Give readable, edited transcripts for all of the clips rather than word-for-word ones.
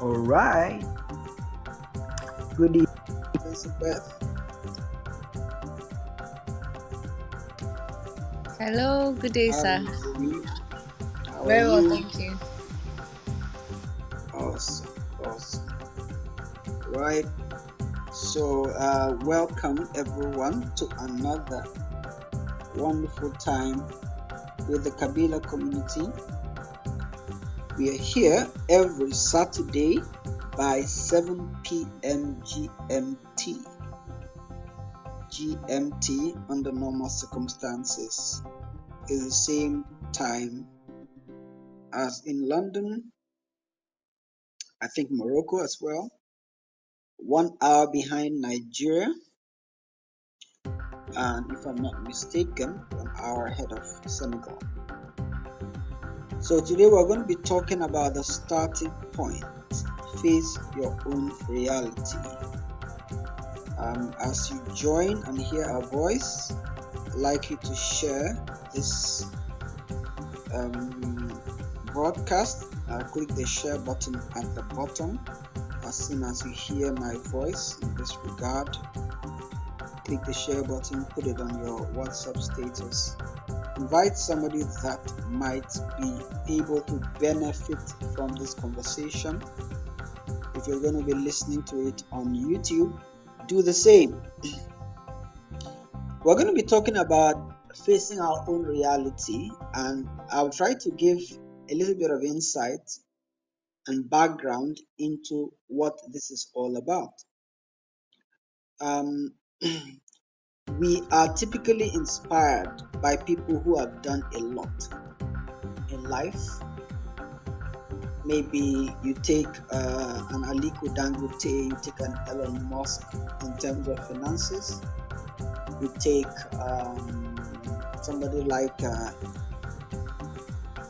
All right. Good evening, Elizabeth. Hello, good day, How are sir. you doing? How are Very well, you? thank you. Awesome. Awesome. Right. So, welcome everyone to another wonderful time with the Kabila community. We are here every Saturday by 7 p.m. GMT under normal circumstances is the same time as in London, I think Morocco as well. 1 hour behind Nigeria, and if I'm not mistaken, 1 hour ahead of Senegal. So today we're going to be talking about the starting point. Face your own reality. As you join and hear our voice, I'd like you to share this broadcast. Click the share button at the bottom as soon as you hear my voice. In this regard, click the share button, put it on your WhatsApp status. Invite somebody that might be able to benefit from this conversation. If you're going to be listening to it on YouTube, do the same. We're going to be talking about facing our own reality, and I'll try to give a little bit of insight and background into what this is all about. We are typically inspired by people who have done a lot in life. Maybe you take an Aliko Dangote, you take an Elon Musk in terms of finances. You take somebody like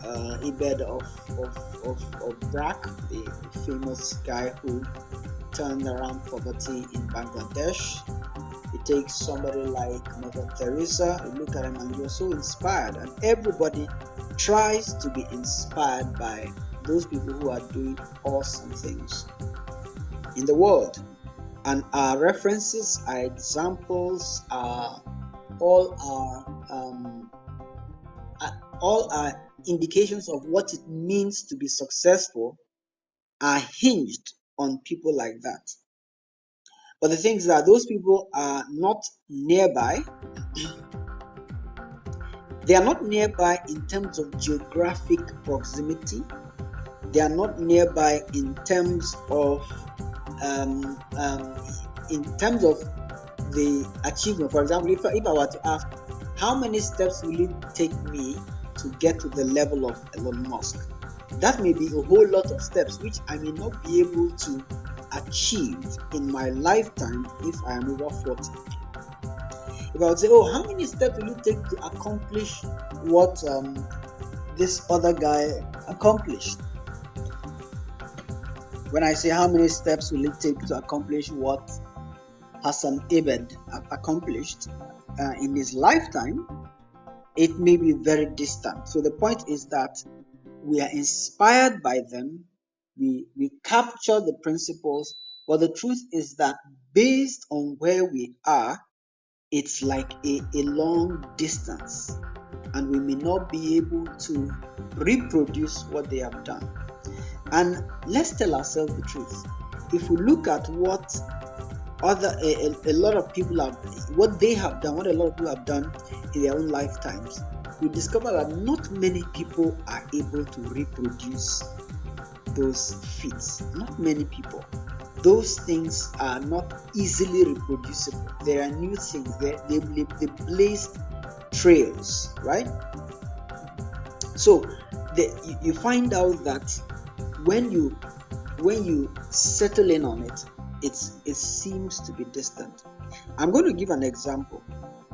Ibed of Brak, the famous guy who turned around poverty in Bangladesh. You take somebody like Mother Teresa, you look at him and you're so inspired, and everybody tries to be inspired by those people who are doing awesome things in the world. And our references, our examples, all our indications of what it means to be successful are hinged on people like that. But the thing is that those people are not nearby. They are not nearby in terms of geographic proximity. They are not nearby in terms of the achievement. For example, if I were to ask, how many steps will it take me to get to the level of Elon Musk? That may be a whole lot of steps which I may not be able to achieve in my lifetime if I am over 40. If I would say, oh, how many steps will it take to accomplish what this other guy accomplished? When I say how many steps will it take to accomplish what Hassan Ibed accomplished in his lifetime, it may be very distant. So the point is that we are inspired by them, we capture the principles, but the truth is that based on where we are, it's like a long distance, and we may not be able to reproduce what they have done. And let's tell ourselves the truth. If we look at what a lot of people have, what they have done, what a lot of people have done in their own lifetimes, we discover that not many people are able to reproduce those feats. Not many people. Those things are not easily reproducible. There are new things. They blaze trails, right? So you find out that when you settle in on it, it seems to be distant. I'm going to give an example.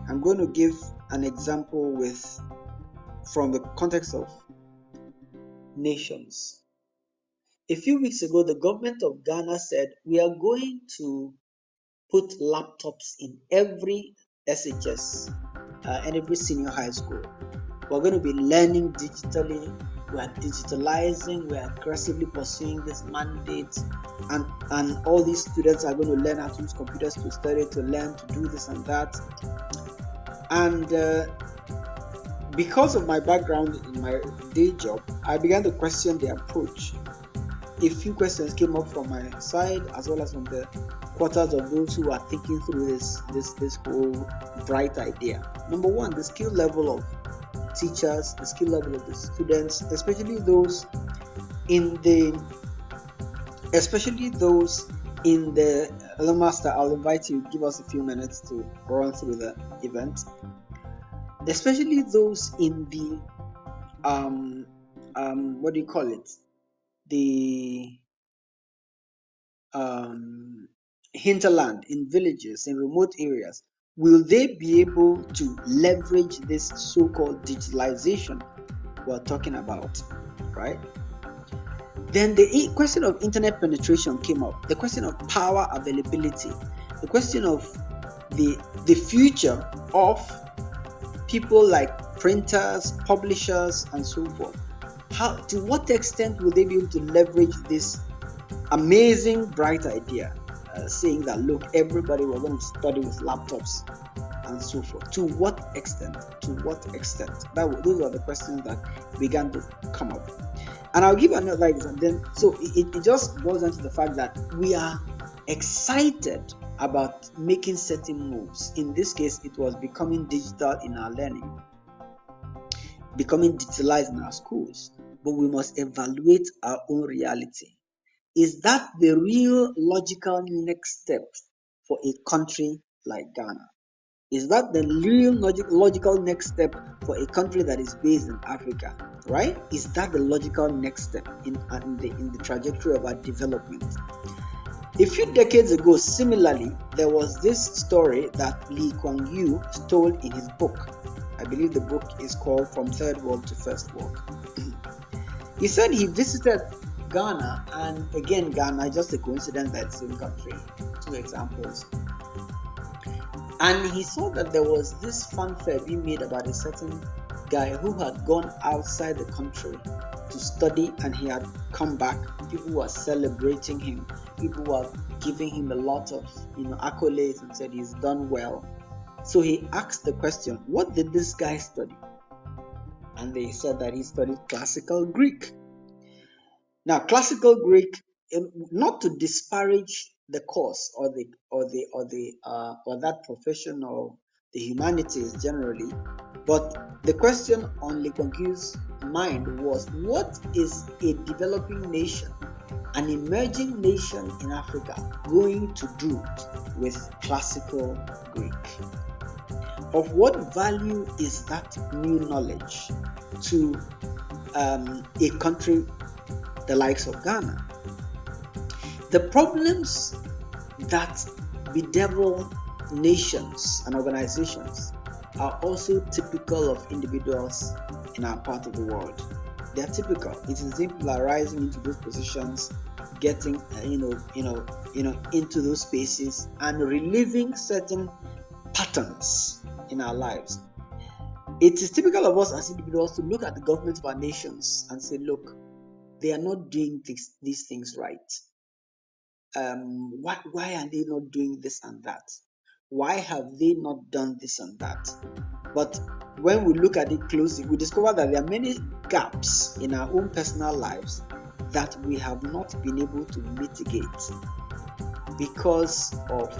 I'm going to give an example from the context of nations. A few weeks ago, the government of Ghana said, we are going to put laptops in every SHS and every senior high school. We're going to be learning digitally. are digitalizing, we are aggressively pursuing this mandate, and all these students are going to learn how to use computers to study, to learn to do this and that. And because of my background in my day job, I began to question the approach. A few questions came up from my side, as well as from the quarters of those who are thinking through this whole bright idea. Number one, the skill level of teachers, the skill level of the students, especially those in the Master, I'll invite you, give us a few minutes to run through the event. Especially those in the what do you call it? The hinterland, in villages, in remote areas. Will they be able to leverage this so-called digitalization we're talking about, right? Then the question of internet penetration came up, the question of power availability, the question of the future of people like printers, publishers, and so forth. To what extent will they be able to leverage this amazing bright idea, saying that look, everybody, we're going to study with laptops and so forth? To what extent? Those are the questions that began to come up. And I'll give another example. So it just boils down to the fact that we are excited about making certain moves. In this case, it was becoming digital in our learning, becoming digitalized in our schools. But we must evaluate our own reality. Is that the real logical next step for a country like Ghana? Is that the real logical next step for a country that is based in Africa, right? Is that the logical next step in the trajectory of our development? A few decades ago, similarly, there was this story that Lee Kuan Yew told in his book. I believe the book is called From Third World to First World. He said he visited Ghana, and again, Ghana, just a coincidence that it's the same country. Two examples. And he saw that there was this fanfare being made about a certain guy who had gone outside the country to study, and he had come back. People were celebrating him. People were giving him a lot of accolades and said he's done well. So he asked the question, what did this guy study? And they said that he studied classical Greek. Now, classical Greek, not to disparage the course or that profession or the humanities generally, but the question on Lee Kuan Yew's mind was, what is a developing nation, an emerging nation in Africa, going to do with classical Greek? Of what value is that new knowledge to a country the likes of Ghana? The problems that bedevil nations and organizations are also typical of individuals in our part of the world. They are typical. It is people are rising into those positions, getting into those spaces and reliving certain patterns in our lives. It is typical of us as individuals to look at the government of our nations and say, look, they are not doing these things right. Why are they not doing this and that? Why have they not done this and that? But when we look at it closely, we discover that there are many gaps in our own personal lives that we have not been able to mitigate because of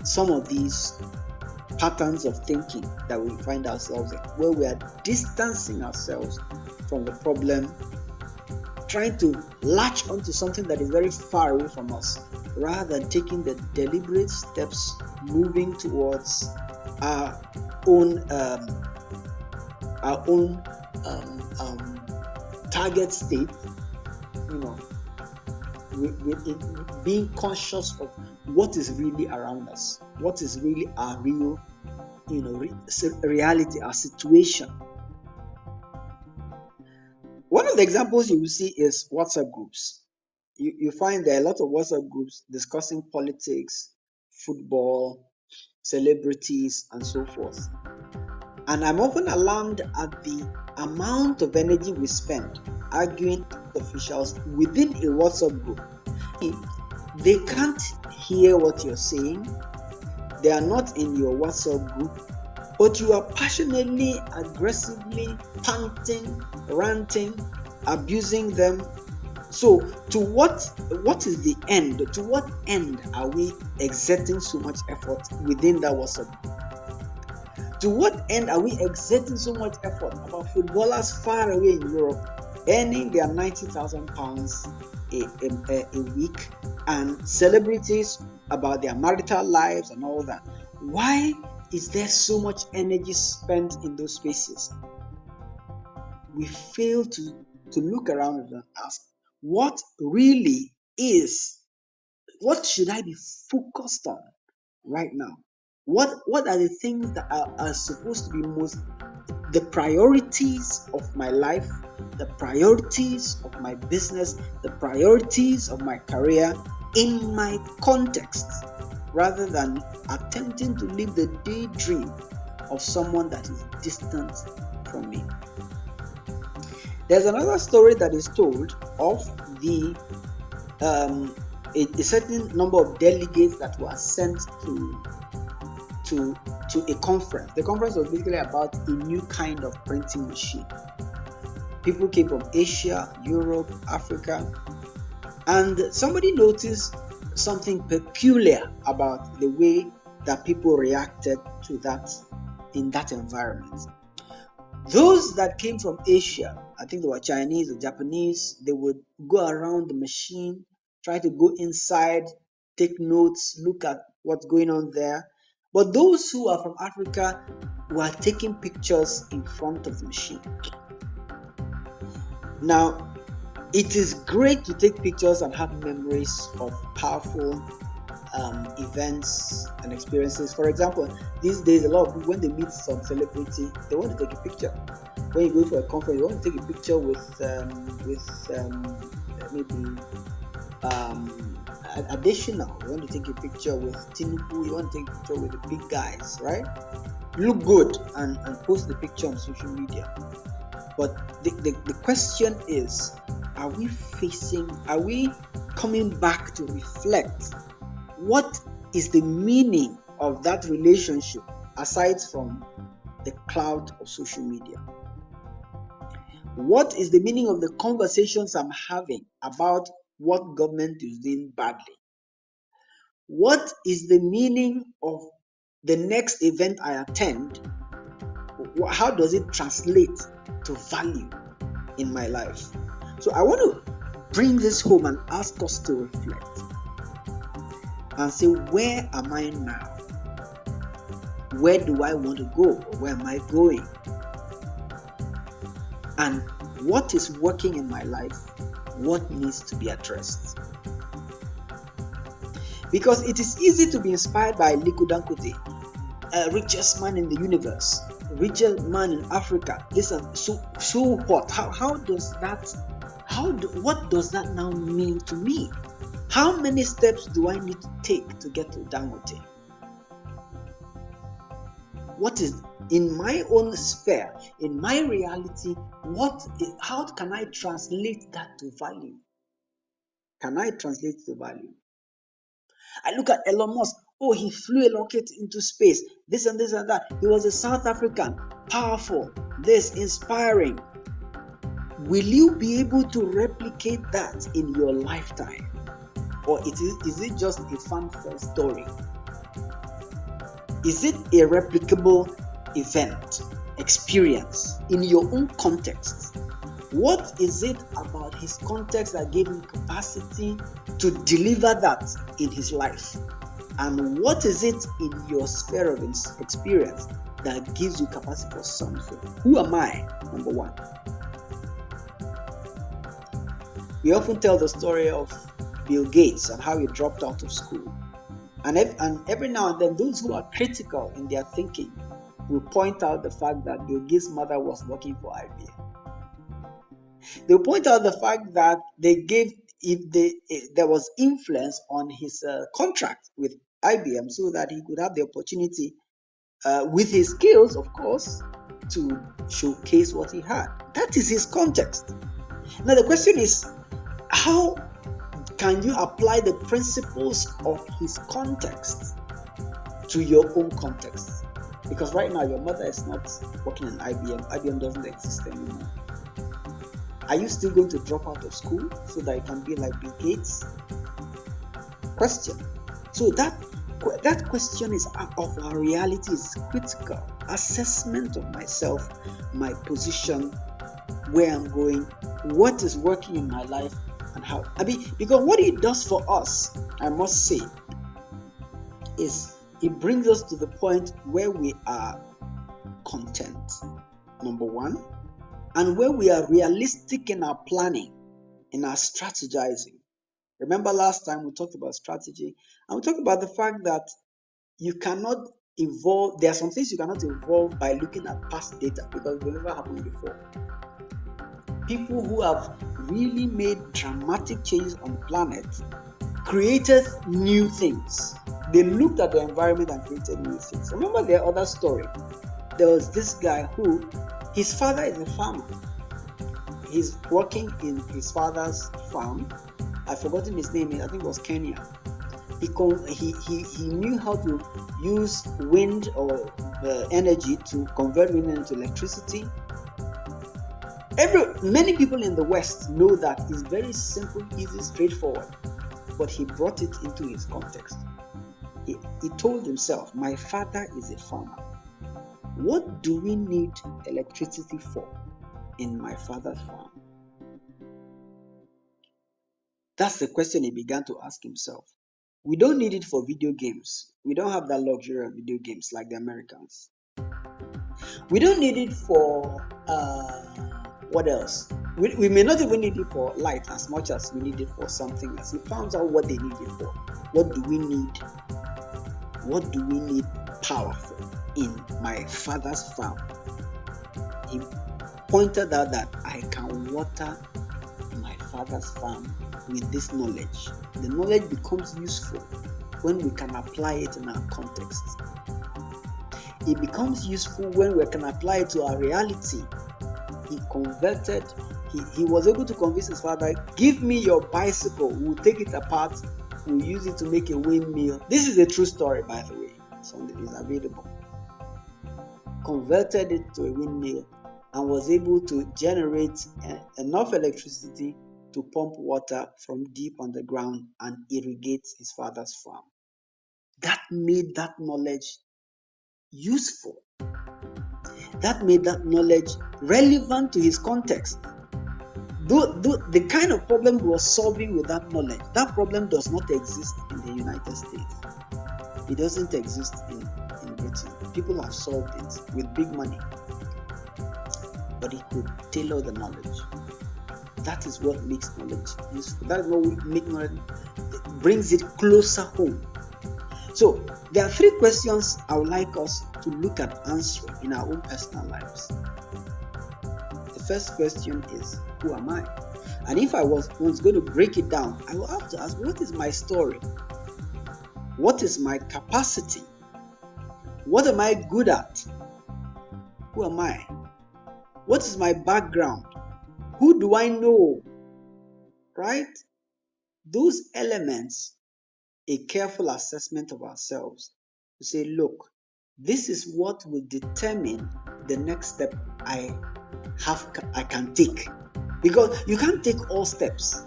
some of these patterns of thinking that we find ourselves in, where we are distancing ourselves from the problem, trying to latch onto something that is very far away from us, rather than taking the deliberate steps moving towards our own target state, with being conscious of what is really around us, what is really our real reality, our situation. One of the examples you will see is WhatsApp groups. You find there are a lot of WhatsApp groups discussing politics, football, celebrities, and so forth. And I'm often alarmed at the amount of energy we spend arguing with officials within a WhatsApp group, they can't hear what you're saying. They are not in your WhatsApp group, but you are passionately, aggressively panting, ranting, abusing them. So, to what is the end? To what end are we exerting so much effort within that WhatsApp? To what end are we exerting so much effort about footballers far away in Europe earning their £90,000 a week, and celebrities about their marital lives and all that? Why is there so much energy spent in those spaces? We fail to look around and ask, what really is, what should I be focused on right now? What are the things that are supposed to be most the priorities of my life, the priorities of my business, the priorities of my career in my context, rather than attempting to live the daydream of someone that is distant from me? There's another story that is told of a certain number of delegates that were sent to a conference. The conference was basically about a new kind of printing machine. People came from Asia, Europe, Africa, and somebody noticed something peculiar about the way that people reacted to that in that environment. Those that came from Asia, I think they were Chinese or Japanese, they would go around the machine, try to go inside, take notes, look at what's going on there. But those who are from Africa were taking pictures in front of the machine. Now, it is great to take pictures and have memories of powerful events and experiences. For example, these days, a lot of people, when they meet some celebrity, they want to take a picture. When you go to a conference, you want to take a picture with maybe additional. You want to take a picture with Tinubu. You want to take a picture with the big guys, right? Look good and post the picture on social media. But the question is, are we coming back to reflect what is the meaning of that relationship aside from the cloud of social media? What is the meaning of the conversations I'm having about what government is doing badly? What is the meaning of the next event I attend? How does it translate to value in my life? So I want to bring this home and ask us to reflect and say, where am I now? Where do I want to go? Where am I going? And what is working in my life? What needs to be addressed? Because it is easy to be inspired by Aliko Dangote, richest man in the universe, richest man in Africa. This and so what? How does that? What does that now mean to me? How many steps do I need to take to get to Dangote? What is in my own sphere, in my reality? How can I translate that to value? Can I translate to value? I look at Elon Musk. Oh, he flew a rocket into space. This and this and that. He was a South African, powerful, this inspiring. Will you be able to replicate that in your lifetime? Or is it just a fanfare story? Is it a replicable event, experience in your own context? What is it about his context that gave him capacity to deliver that in his life? And what is it in your sphere of experience that gives you capacity for something? Who am I? Number one. We often tell the story of Bill Gates and how he dropped out of school. And every now and then, those who are critical in their thinking will point out the fact that Bill Gates' mother was working for IBM. They'll point out the fact that there was influence on his contract with IBM so that he could have the opportunity, with his skills, of course, to showcase what he had. That is his context. Now the question is, how can you apply the principles of his context to your own context? Because right now your mother is not working in IBM. IBM doesn't exist anymore. Are you still going to drop out of school so that you can be like Bill Gates? Question. So that question is of our reality is critical. Assessment of myself, my position, where I'm going, what is working in my life, and how. Because what it does for us, I must say, is it brings us to the point where we are content, number one, and where we are realistic in our planning, in our strategizing. Remember last time we talked about strategy, and we talked about the fact that you cannot evolve. There are some things you cannot evolve by looking at past data because they never happened before. People who have really made dramatic changes on the planet created new things. They looked at the environment and created new things. Remember the other story? There was this guy who, his father is a farmer. He's working in his father's farm. I've forgotten his name. I think it was Kenya. He knew how to use wind or energy to convert wind into electricity. Many people in the West know that it's very simple, easy, straightforward, but he brought it into his context. He told himself, my father is a farmer. What do we need electricity for in my father's farm? That's the question he began to ask himself. We don't need it for video games. We don't have that luxury of video games like the Americans. We don't need it for what else? We may not even need it for light as much as we need it for something else. He found out what they need it for. What do we need? What do we need power for in my father's farm? He pointed out that I can water my father's farm with this knowledge. The knowledge becomes useful when we can apply it in our context. It becomes useful when we can apply it to our reality. He was able to convince his father, give me your bicycle, we'll take it apart, we'll use it to make a windmill. This is a true story, by the way, so it is available. Converted it to a windmill and was able to generate enough electricity to pump water from deep underground and irrigate his father's farm. That made that knowledge useful. That made that knowledge relevant to his context. The kind of problem he was solving with that knowledge, that problem does not exist in the United States. It doesn't exist in Britain. People have solved it with big money. But he could tailor the knowledge. That is what makes knowledge useful. That is what makes knowledge, it brings it closer home. So there are three questions I would like us to look at answering in our own personal lives. The first question is, who am I? And if I was going to break it down, I will have to ask, what is my story? What is my capacity? What am I good at? Who am I? What is my background? Who do I know? Right? Those elements, a careful assessment of ourselves to say, look, this is what will determine the next step I can take. Because you can't take all steps.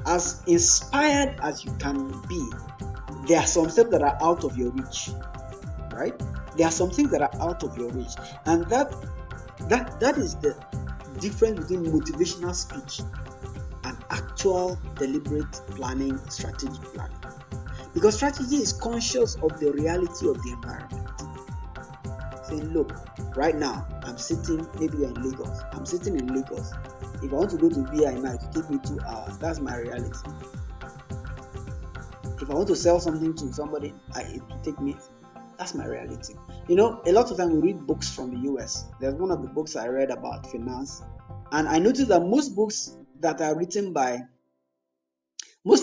As inspired as you can be, there are some steps that are out of your reach. Right? There are some things that are out of your reach. And that is the difference between motivational speech and actual deliberate planning, strategic planning. Because strategy is conscious of the reality of the environment. Saying, look, right now I'm sitting, maybe you're in Lagos. I'm sitting in Lagos. If I want to go to VI now, it will take me 2 hours. That's my reality. If I want to sell something to somebody, it will take me. That's my reality. You know, a lot of times we read books from the US. There's one of the books I read about finance, and I noticed that most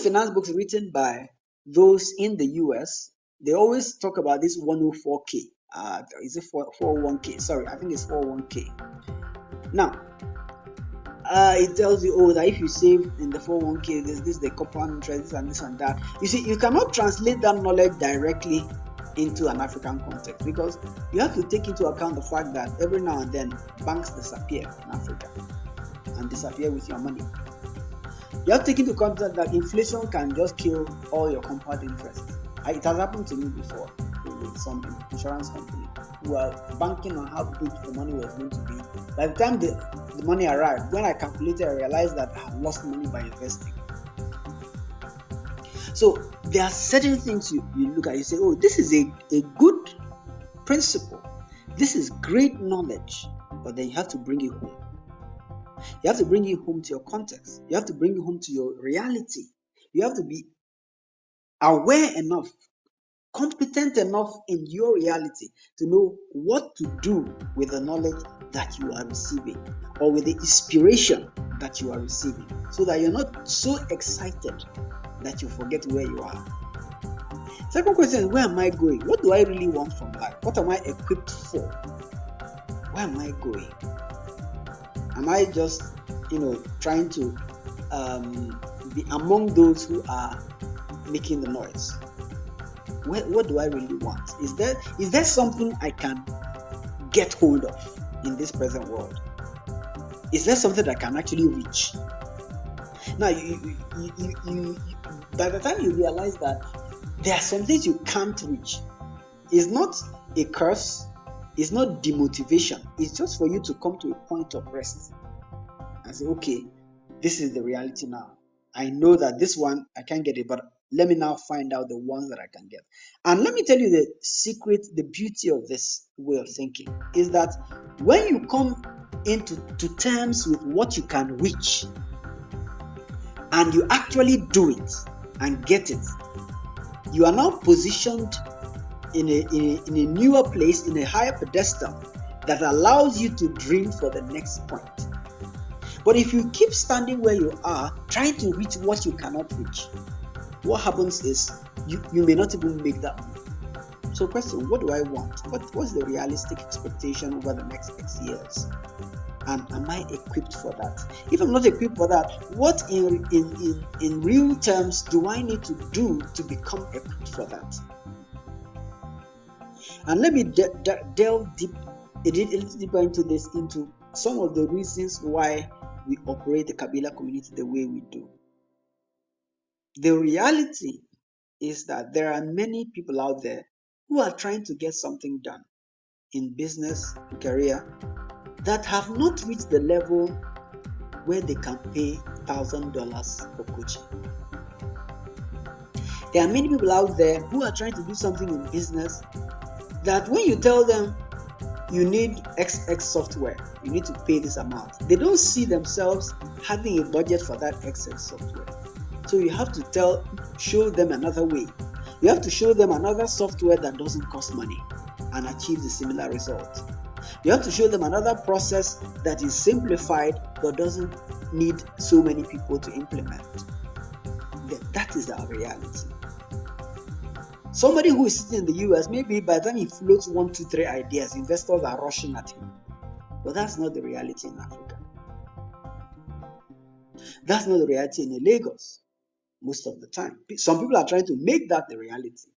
finance books written by those in the US, they always talk about this 104K. Is it 401k? Sorry, I think it's 401k. Now, it tells you, oh, that if you save in the 401k, this the compound interest, this and this and that. You see, you cannot translate that knowledge directly into an African context, because you have to take into account the fact that every now and then banks disappear in Africa and disappear with your money. You have to take into account that inflation can just kill all your compound interest. It has happened to me before with some insurance company who are banking on how big the money was going to be. By the time the money arrived, when I calculated, I realized that I had lost money by investing. So there are certain things you look at, you say, oh, this is a good principle, this is great knowledge, but then you have to bring it home. You have to bring it home to your context. You have to bring it home to your reality. You have to be aware enough, competent enough in your reality to know what to do with the knowledge that you are receiving, or with the inspiration that you are receiving, so that you're not so excited that you forget where you are. Second question is, where am I going? What do I really want from life? What am I equipped for? Where am I going? Am I just, trying to be among those who are making the noise? What do I really want? Is there something I can get hold of in this present world? Is there something that I can actually reach? Now, you by the time you realize that there are some things you can't reach, it's not a curse, it's not demotivation, it's just for you to come to a point of rest and say, okay, this is the reality now. I know that this one I can't get it, but let me now find out the ones that I can get. And let me tell you the secret, the beauty of this way of thinking is that when you come into terms with what you can reach, and you actually do it and get it, you are now positioned in a newer place, in a higher pedestal that allows you to dream for the next point. But if you keep standing where you are, trying to reach what you cannot reach, what happens is you may not even make that move. So question, what do I want? What's the realistic expectation over the next X years? And am I equipped for that? If I'm not equipped for that, what in real terms do I need to do to become equipped for that? And let me delve deep a little deeper into this, into some of the reasons why we operate the Kabila community the way we do. The reality is that there are many people out there who are trying to get something done in business, career, that have not reached the level where they can pay $1,000 for coaching. There are many people out there who are trying to do something in business that when you tell them you need XX software, you need to pay this amount, they don't see themselves having a budget for that XX software. So you have to show them another way. You have to show them another software that doesn't cost money and achieve the similar result. You have to show them another process that is simplified but doesn't need so many people to implement. That is our reality. Somebody who is sitting in the US, maybe by the time he floats 1, 2, 3 ideas, investors are rushing at him. But that's not the reality in Africa. That's not the reality in Lagos most of the time. Some people are trying to make that the reality.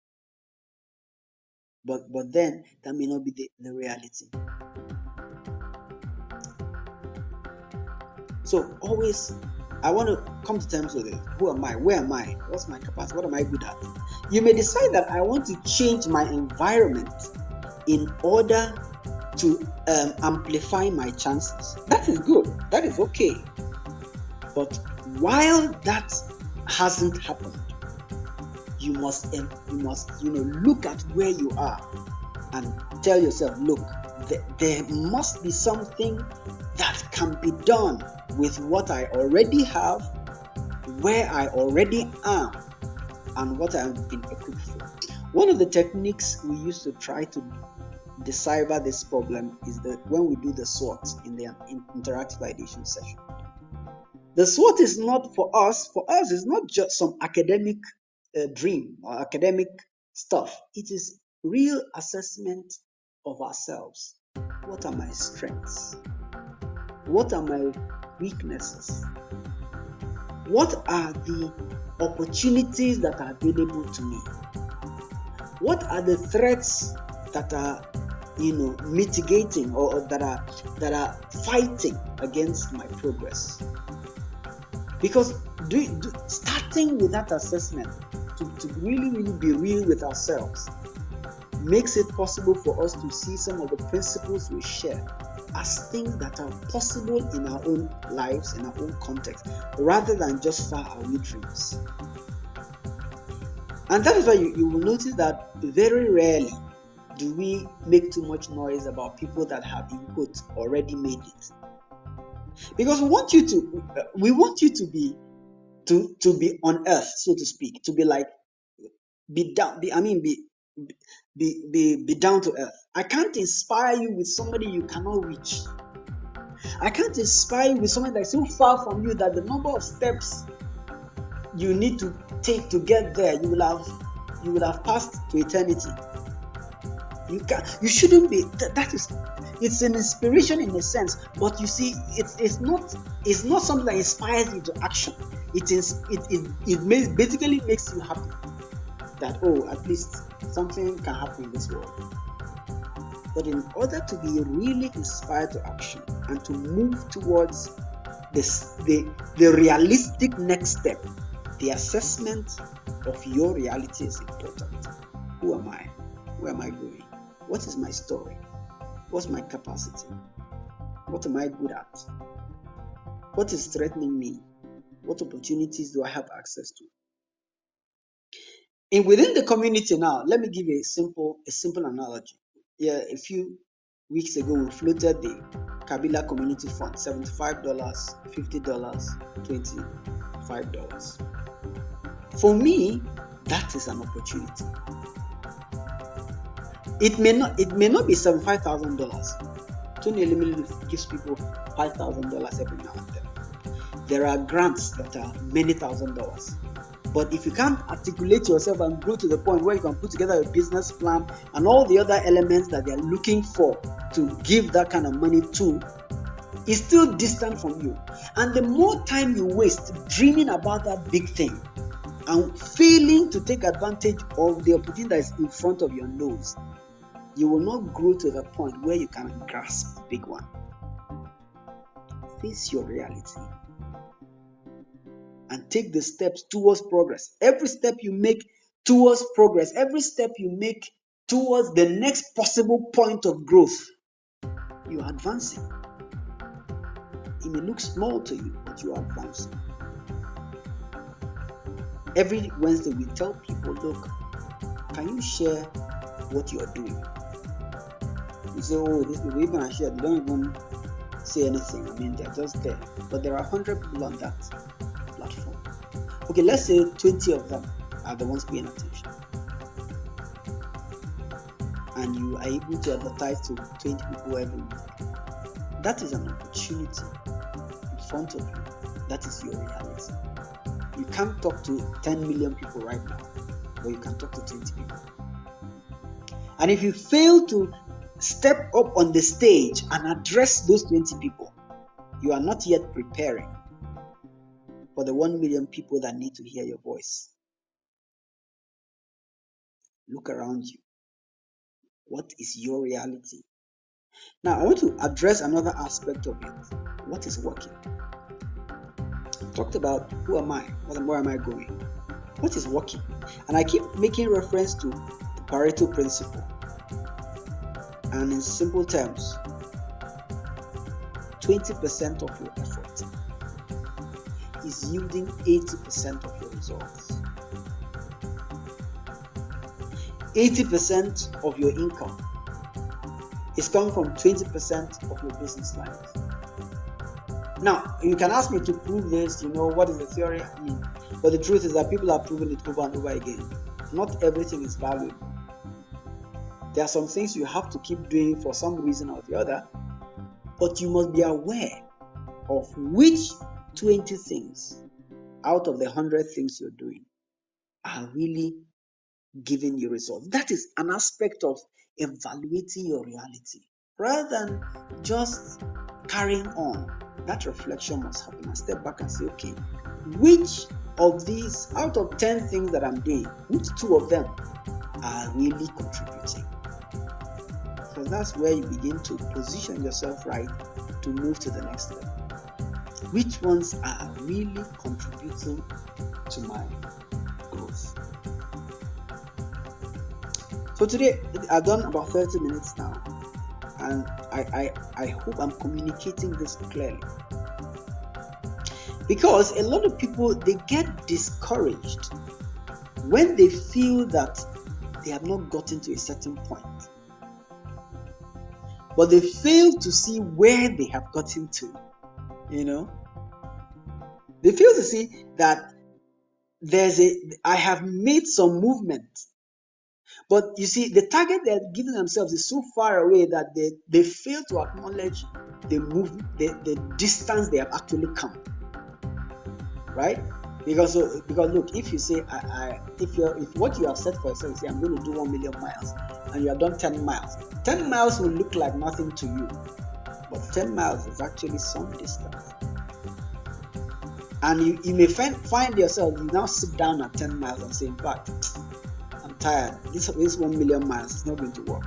But then that may not be the reality. So always, I want to come to terms with it. Who am I? Where am I? What's my capacity? What am I good at? You may decide that I want to change my environment in order to amplify my chances. That is good. That is okay. But while that hasn't happened, you must look at where you are and tell yourself, look, there must be something that can be done with what I already have, where I already am, and what I've been equipped for. One of the techniques we use to try to decipher this problem is that when we do the SWOT in the Interactive Ideation Session. The SWOT is not for us. For us, it's not just some academic dream or academic stuff. It is real assessment of ourselves. What are my strengths? What are my weaknesses? What are the opportunities that are available to me? What are the threats that are, mitigating or that are fighting against my progress? Because starting with that assessment to really be real with ourselves makes it possible for us to see some of the principles we share as things that are possible in our own lives, in our own context, rather than just faraway dreams. And that is why you will notice that very rarely do we make too much noise about people that have, in quotes, already made it. Because we want you to be on earth, so to speak, to be like, be down to earth. I can't inspire you with somebody you cannot reach. I can't inspire you with somebody that's so far from you that the number of steps you need to take to get there, you will have passed to eternity. You shouldn't be. It's an inspiration in a sense, but you see, it's not something that inspires you to action. It basically makes you happy that, oh, at least something can happen in this world. But in order to be really inspired to action and to move towards the realistic next step, the assessment of your reality is important. Who am I? Where am I going? What is my story? What's my capacity? What am I good at? What is threatening me? What opportunities do I have access to? And within the community now, let me give you a simple analogy. Yeah, a few weeks ago, we floated the Kabila Community Fund, $75, $50, $25. For me, that is an opportunity. It may not be $75,000. Tony Elumelu gives people $5,000 every now and then. There are grants that are many $1,000s. But if you can't articulate yourself and grow to the point where you can put together a business plan and all the other elements that they're looking for to give that kind of money to, it's still distant from you. And the more time you waste dreaming about that big thing and failing to take advantage of the opportunity that is in front of your nose, you will not grow to the point where you can grasp the big one. Face your reality and take the steps towards progress. Every step you make towards progress, every step you make towards the next possible point of growth, you are advancing. It may look small to you, but you are advancing. Every Wednesday, we tell people, look, can you share what you are doing? You say, oh, these people, even I share, they don't even say anything. I mean, they're just there. But there are 100 people on that platform. Okay, let's say 20 of them are the ones paying attention. And you are able to advertise to 20 people every week. That is an opportunity in front of you. That is your reality. You can't talk to 10 million people right now, but you can talk to 20 people. And if you fail to step up on the stage and address those 20 people, you are not yet preparing for the 1 million people that need to hear your voice. Look around you. What is your reality? Now, I want to address another aspect of it. What is working? I talked about who am I? Where am I going? What is working? And I keep making reference to the Pareto principle. And in simple terms, 20% of your effort is yielding 80% of your results. 80% of your income is coming from 20% of your business lines. Now, you can ask me to prove this, what is the theory? But the truth is that people have proven it over and over again. Not everything is valuable. There are some things you have to keep doing for some reason or the other, but you must be aware of which 20 things out of the 100 things you're doing are really giving you results. That is an aspect of evaluating your reality rather than just carrying on. That reflection must happen. And step back and say, okay, which of these, out of 10 things that I'm doing, which 2 of them are really contributing? So that's where you begin to position yourself right to move to the next level. Which ones are really contributing to my growth? So today, I've done about 30 minutes now, and I hope I'm communicating this clearly. Because a lot of people, they get discouraged when they feel that they have not gotten to a certain point. But they fail to see where they have gotten to, They fail to see that I have made some movement. But you see, the target they're giving themselves is so far away that they fail to acknowledge the distance they have actually come. Right? Because look, if you say if what you have set for yourself, you say I'm going to do 1 million miles, and you have done 10 miles. 10 miles will look like nothing to you, but 10 miles is actually some distance. And you may find yourself, you now sit down at 10 miles and say, in fact, I'm tired. This 1 million miles is not going to work,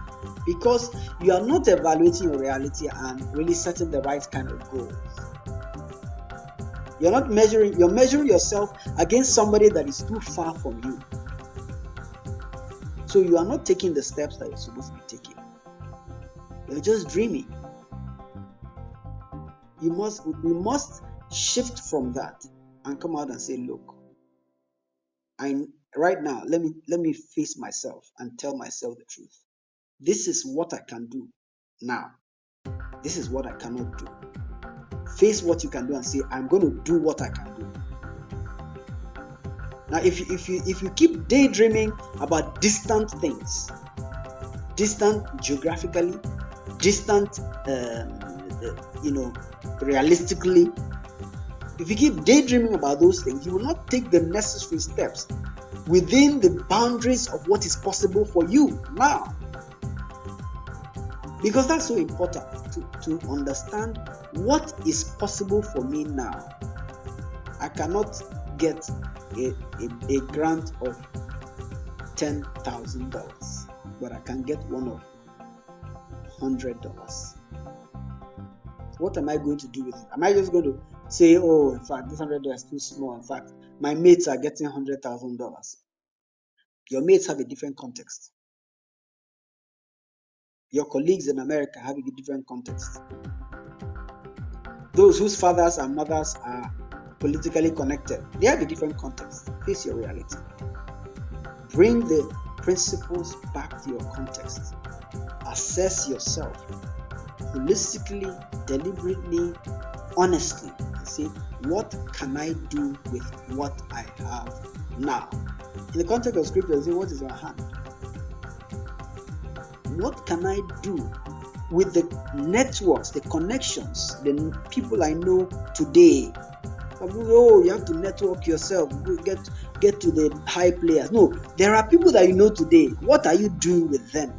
because you are not evaluating your reality and really setting the right kind of goals. You're measuring yourself against somebody that is too far from you. So you are not taking the steps that you're supposed to be taking. You're just dreaming. We must shift from that and come out and say, look, right now, let me face myself and tell myself the truth. This is what I can do now. This is what I cannot do. Face what you can do and say, I'm going to do what I can do. Now, if you keep daydreaming about distant things, distant geographically, distant, realistically, if you keep daydreaming about those things, you will not take the necessary steps within the boundaries of what is possible for you now. Because that's so important to understand what is possible for me now. I cannot get a grant of $10,000, but I can get one of $100. What am I going to do with it? Am I just going to say, oh, in fact, this $100 is too small? In fact, my mates are getting $100,000. Your mates have a different context. Your colleagues in America have a different context. Those whose fathers and mothers are politically connected, they have a different context. Face your reality. Bring the principles back to your context. Assess yourself holistically, deliberately, honestly, and say, what can I do with what I have now? In the context of scripture, say, what is your hand? What can I do with the networks, the connections, the people I know today? Oh, you have to network yourself, get to the high players. No, there are people that you know today. What are you doing with them?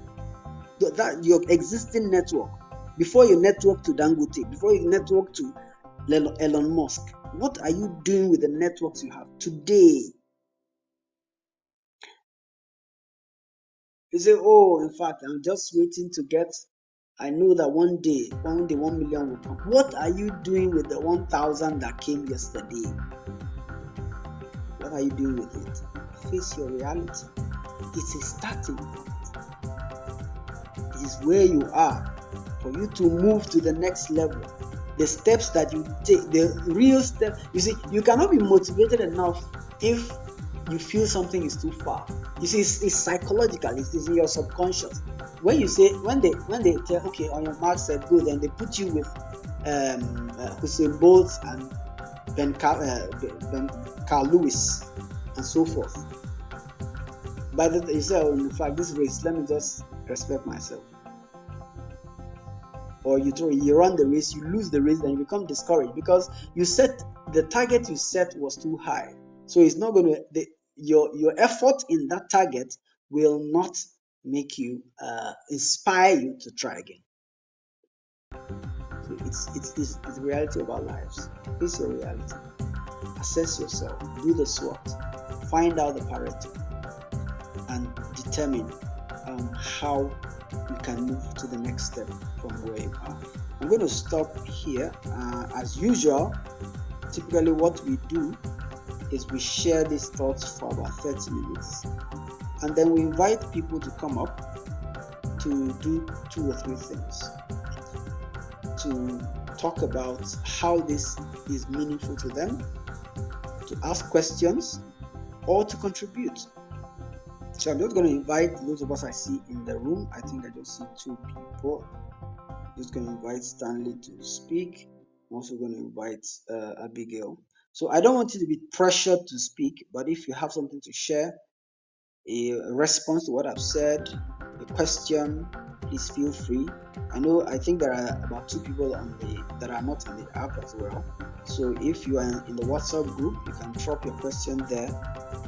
That your existing network, before you network to Dangote, before you network to Elon Musk, what are you doing with the networks you have today? You say, oh, in fact, I'm just waiting to get, I know that one day 1 million will come. What are you doing with the 1,000 that came yesterday? What are you doing with it? Face your reality. It's a starting point. It is where you are for you to move to the next level. The steps that you take, the real step. You see, you cannot be motivated enough if you feel something is too far. You see, it's psychological. It's in your subconscious. When you say, when they tell, okay, on your mark, set, go, then they put you with Usain Bolt and Ben Carl Lewis and so forth. But you say, oh, in fact, this race, let me just respect myself. Or you run the race, you lose the race, then you become discouraged because the target you set was too high. So it's not going to, your effort in that target will not make you inspire you to try again. So it's the reality of our lives. Face your reality. Assess yourself. Do the SWOT. Find out the Pareto and determine how you can move to the next step from where you are. I'm going to stop here. As usual, typically what we do is we share these thoughts for about 30 minutes, and then we invite people to come up to do 2 or 3 things, to talk about how this is meaningful to them, to ask questions, or to contribute. So I'm just going to invite those of us I see in the room. I think I just see 2 people. Just going to invite Stanley to speak. I'm also going to invite Abigail. So I don't want you to be pressured to speak, but if you have something to share, a response to what I've said, a question, please feel free. I think there are about 2 people that are not in the app as well. So if you are in the WhatsApp group, you can drop your question there,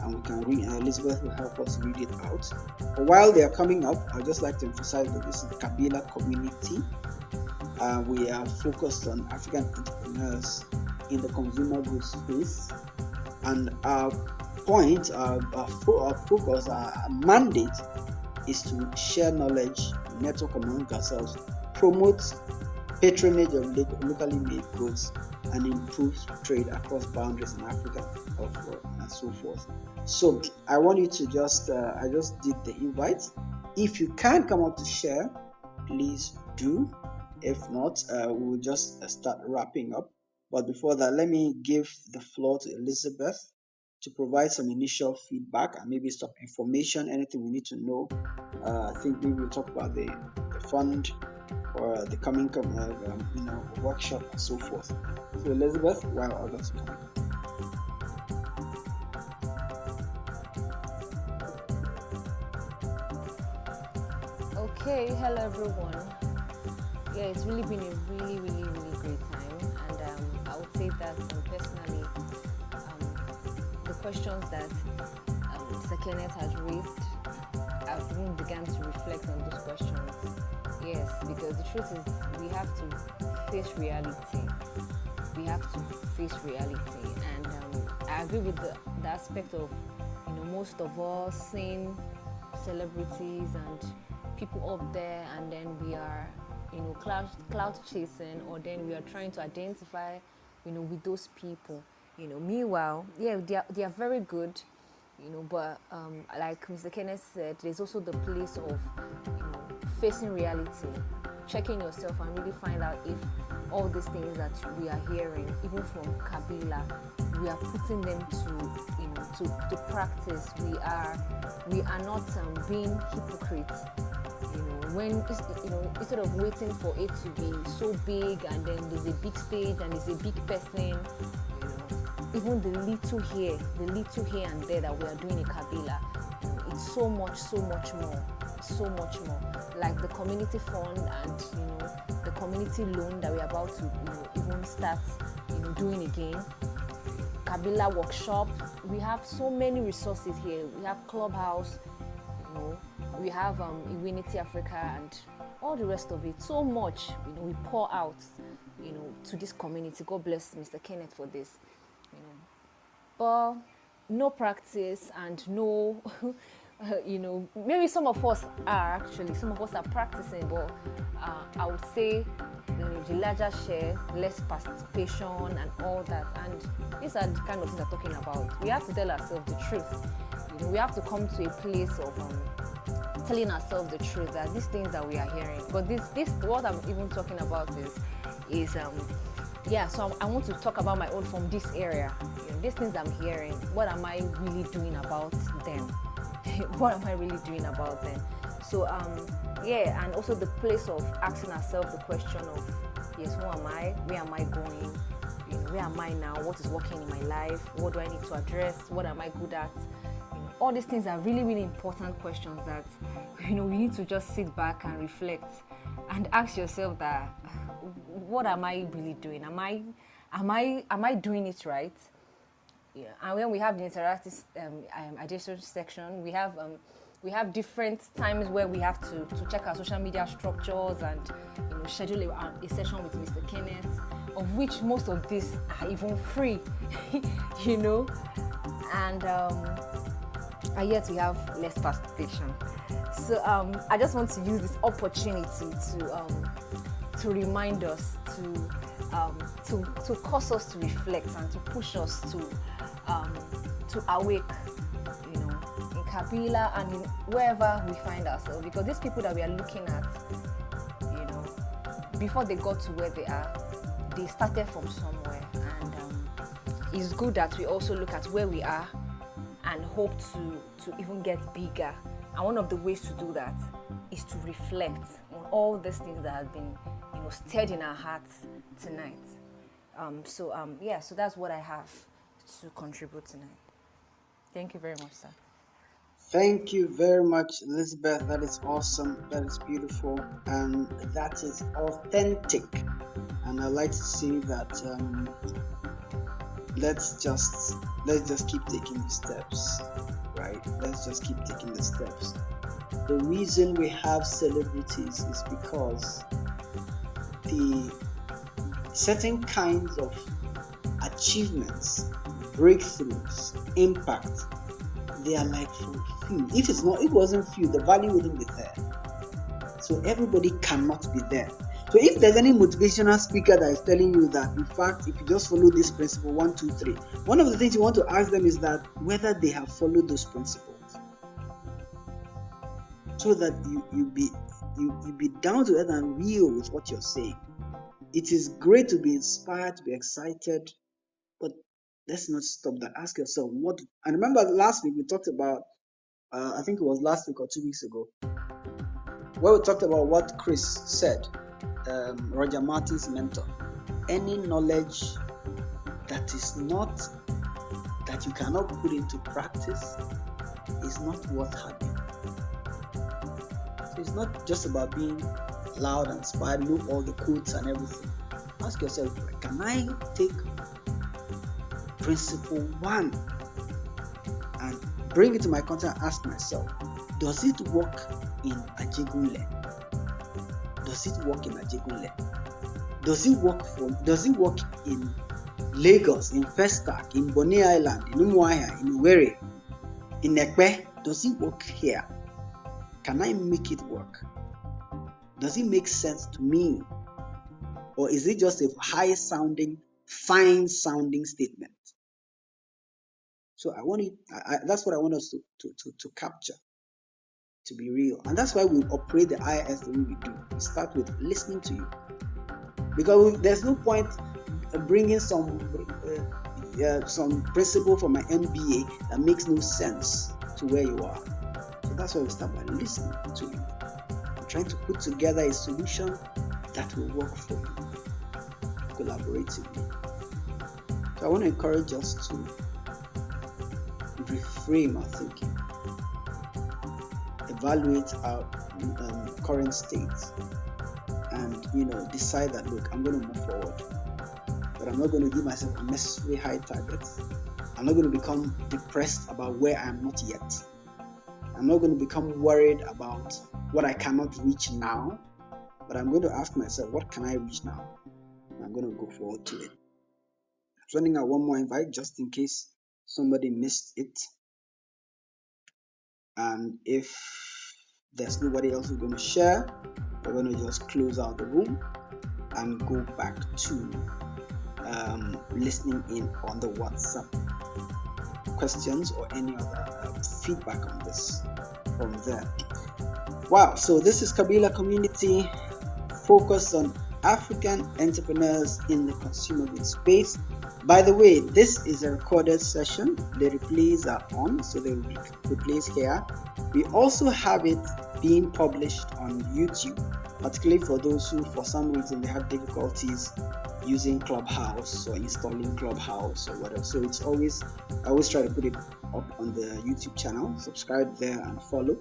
and we can read. Elizabeth will help us read it out. But while they are coming up, I'd just like to emphasize that this is the Kabila community. We are focused on African entrepreneurs in the consumer goods space, and our point, our focus, our mandate is to share knowledge, network among ourselves, promote patronage of locally made goods, and improve trade across boundaries in Africa, and so forth. So I want you to I just did the invite. If you can come up to share, please do. If not, we will just start wrapping up. But before that, let me give the floor to Elizabeth to provide some initial feedback and maybe some information, anything we need to know. I think maybe we'll talk about the fund or the coming workshop and so forth. So Elizabeth, while others come. Okay, hello everyone. Yeah, it's really been a really great time, and I would say that personally, the questions that Mr. Kenneth has raised, I've even begun to reflect on those questions. Yes, because the truth is we have to face reality. We have to face reality, and I agree with the aspect of most of us seeing celebrities and people up there, and then we are cloud chasing, or then we are trying to identify with those people. Meanwhile, yeah, they are very good, but like Mr. Kenneth said, there's also the place of facing reality, checking yourself, and really find out if all these things that we are hearing, even from Kabila, we are putting them to practice. We are not being hypocrites. When instead of waiting for it to be so big, and then there's a big stage and there's a big person, even the little here and there that we are doing in Kabila, it's so much more. Like the community fund and the community loan that we're about to even start doing again. Kabila workshop. We have so many resources here. We have Clubhouse, we have Unity Africa and all the rest of it. So much, we pour out, to this community. God bless Mr. Kenneth for this, But no practice and no, maybe some of us are practicing, but I would say the larger share, less participation and all that. And these are the kind of things we're talking about. We have to tell ourselves the truth. We have to come to a place of telling ourselves the truth, that these things that we are hearing. But this what I'm even talking about is so I want to talk about my own from this area. These things I'm hearing, what am I really doing about them? What am I really doing about them? So and also the place of asking ourselves the question of, yes, who am I? Where am I going? Where am I now? What is working in my life? What do I need to address? What am I good at? All these things are really important questions that we need to just sit back and reflect and ask yourself that, what am I really doing? Am I doing it right? Yeah. And when we have the interactive ideation section, we have We have different times where we have to check our social media structures and schedule a session with Mr. Kenneth, of which most of these are even free, and yet we have less participation. So I just want to use this opportunity to remind us, to cause us to reflect and to push us to awake, in Kabila and in wherever we find ourselves, because these people that we are looking at, before they got to where they are, they started from somewhere, and it's good that we also look at where we are and hope to even get bigger. And one of the ways to do that is to reflect on all these things that have been, stirred in our hearts tonight. So that's what I have to contribute tonight. Thank you very much, sir. Thank you very much, Elizabeth. That is awesome. That is beautiful, and that is authentic. And I like to see that. Let's just keep taking the steps, right? Let's just keep taking the steps. The reason we have celebrities is because the certain kinds of achievements, breakthroughs, impact, they are like for few. If it wasn't few, the value wouldn't be there. So everybody cannot be there. So if there's any motivational speaker that is telling you that, in fact, if you just follow this principle 1, 2, 3, one of the things you want to ask them is that whether they have followed those principles, so that you be down to earth and real with what you're saying. It is great to be inspired, to be excited, but let's not stop that. Ask yourself what. And remember, last week we talked about, I think it was last week or 2 weeks ago, where we talked about what Chris said. Roger Martin's mentor. Any knowledge that you cannot put into practice is not worth having. So it's not just about being loud and inspired, know all the quotes and everything. Ask yourself, can I take principle 1 and bring it to my content and ask myself, does it work in Ajegunle? Does it work in Ajegunle? Does it work in Lagos, in Festac, in Bonny Island, in Umuahia, in Owerri, in Ekpe? Does it work here? Can I make it work? Does it make sense to me? Or is it just a high-sounding, fine-sounding statement? So that's what I want us to capture, to be real. And that's why we operate the IIS the way we do. We start with listening to you. Because there's no point bringing some principle from my MBA that makes no sense to where you are. So that's why we start by listening to you. I'm trying to put together a solution that will work for you collaboratively. So I want to encourage us to reframe our thinking, evaluate our current state, and decide that, look, I'm going to move forward, but I'm not going to give myself unnecessarily high targets. I'm not going to become depressed about where I am not yet. I'm not going to become worried about what I cannot reach now, but I'm going to ask myself, what can I reach now? And I'm going to go forward to it. I'm sending out one more invite just in case somebody missed it. And if there's nobody else who's going to share, we're going to just close out the room and go back to listening in on the WhatsApp questions or any other feedback on this from there. Wow, so this is Kabila Community, focused on African entrepreneurs in the consumer goods space. By the way, this is a recorded session. The replays are on, so the replays here. We also have it being published on YouTube, particularly for those who, for some reason, they have difficulties using Clubhouse or installing Clubhouse or whatever. So I always try to put it up on the YouTube channel. Subscribe there and follow.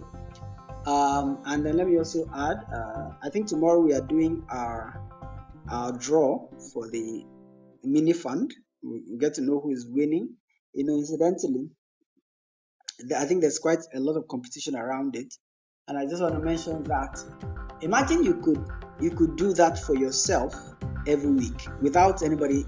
And then let me also add, I think tomorrow we are doing our draw for the mini fund. We get to know who is winning. Incidentally, I think there's quite a lot of competition around it. And I just want to mention that imagine you could do that for yourself every week without anybody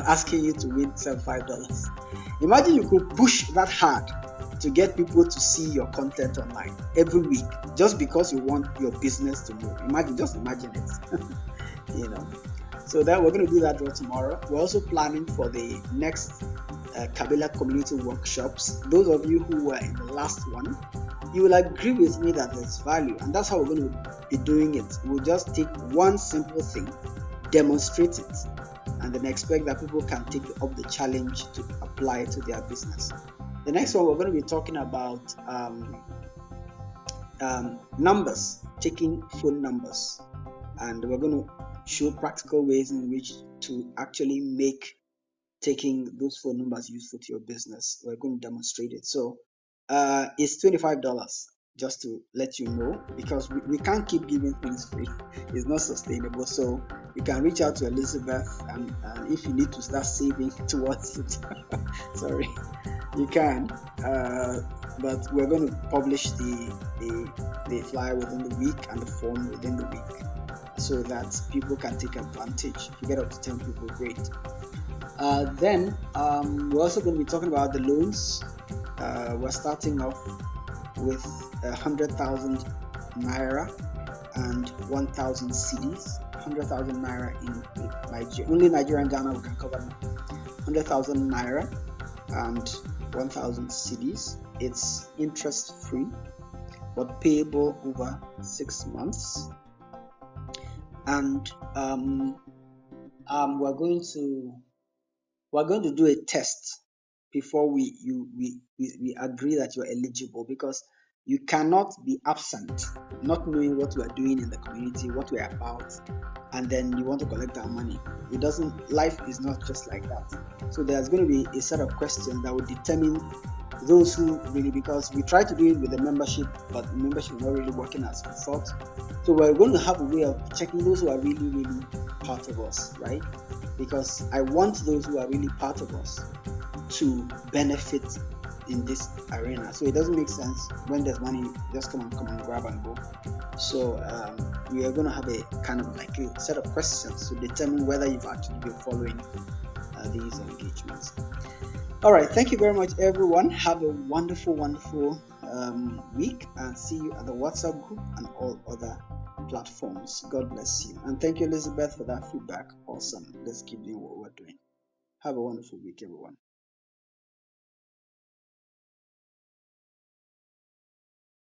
asking you to win $75. Imagine you could push that hard to get people to see your content online every week just because you want your business to move. Just imagine it. So that we're going to do that tomorrow. We're also planning for the next Kabila community workshops. Those of you who were in the last one, you will agree with me that there's value, and that's how we're going to be doing it. We'll just take one simple thing, demonstrate it, and then expect that people can take up the challenge to apply it to their business. The next one, we're going to be talking about numbers, taking phone numbers, and we're going to show practical ways in which to actually make taking those phone numbers useful to your business. We're going to demonstrate it. So it's $25, just to let you know, because we can't keep giving things free. It's not sustainable. So you can reach out to Elizabeth, and if you need to start saving towards it, sorry, you can. But we're going to publish the flyer within the week and the form within the week, so that people can take advantage. If you get up to 10 people, great. Then we're also going to be talking about the loans. We're starting off with 100,000 naira and 1,000 cedis. 100,000 naira in Nigeria. Only Nigeria and Ghana we can cover now. 100,000 naira and 1,000 cedis. It's interest free, but payable over 6 months. And we're going to do a test before we agree that you're eligible, because you cannot be absent, not knowing what we are doing in the community, what we're about, and then you want to collect our money. Life is not just like that. So there's going to be a set of questions that will determine those who really, because we try to do it with the membership, but membership is not really working as we thought. So we're going to have a way of checking those who are really, really part of us, right? Because I want those who are really part of us to benefit in this arena. So it doesn't make sense when there's money, just come and grab and go. So we are going to have a kind of like a set of questions to determine whether you've actually been following these engagements. All right, thank you very much, everyone. Have a wonderful, wonderful week, and see you at the WhatsApp group and all other platforms. God bless you. And thank you, Elizabeth, for that feedback. Awesome. Let's keep doing what we're doing. Have a wonderful week, everyone.